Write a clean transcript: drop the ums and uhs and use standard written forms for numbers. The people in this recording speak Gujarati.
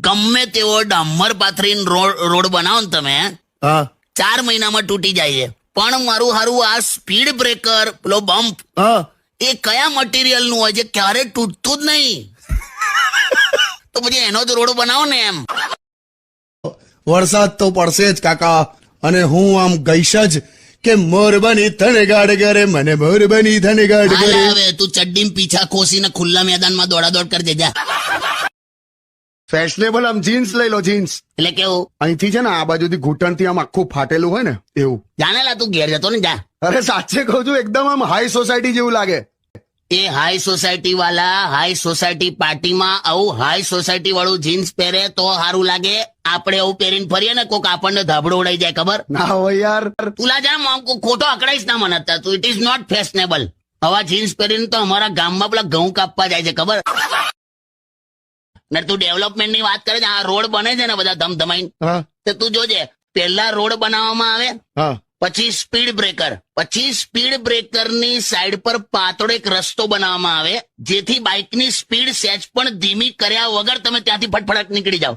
ગમે તેવો ડામર પાથરીને રોડ બનાવો ને તમે, 4 મહિનામાં તૂટી જાય છે. પણ મારું હારું આ સ્પીડ બ્રેકર, પેલો બમ્પ, એ કયા મટીરિયલ નું હોય છે, ક્યારે તૂટતું જ નહીં. તો પછી એનો જ રોડ બનાવો ને એમ. વરસાદ તો પડશે જ કાકા, અને હું આમ ગઈશ જ કે મોરબની ધનગાડ કરે, મને મોરબની ધનગાડ કરે. હવે તું ચડ્ડીમાં પીછા ખોસીને ખુલ્લા મેદાનમાં દોડાદોડ કરજે જા. ફેશનેબલ આમ જીન્સ લઈ લો, જીન્સ. એટલે કેવું? અહીંથી છે ને આ બાજુથી ઘૂંટણથી આમ આખું ફાટેલું હોય ને એવું. જાનેલા તું ઘેર જતો ને જા. અરે સાચે કહું છું, એકદમ આમ હાઈ સોસાયટી જેવું લાગે. એ હાઈ સોસાયટી વાળા હાઈ સોસાયટી પાર્ટીમાં આવું હાઈ સોસાયટી વાળું જીન્સ પહેરે તો સારું લાગે. આપણે આવું પહેરીને ફરીએ ને કોક આપણને ધાબળો ઉડાઈ જાય, ખબર ના હોય યાર. તુલા જા ખોટો અકળાઈશ ના મને તું. It is not fashionable. હવા જીન્સ પહેરીને તો અમારા ગામમાં પેલા ઘઉં કાપવા જાય છે, ખબર ને? તું ડેવલપમેન્ટ ની વાત કરે છે, આ રોડ બને છે ને બધા ધમધમાઈને, તો તું જોજે, પહેલા રોડ બનાવવામાં આવે, પછી સ્પીડ બ્રેકર, પછી સ્પીડ બ્રેકર ની સાઈડ પર પાતળો એક રસ્તો બનાવવામાં આવે, જેથી બાઇકની સ્પીડ સહેજ પણ ધીમી કર્યા વગર તમે ત્યાંથી ફટફટ નીકળી જાઓ.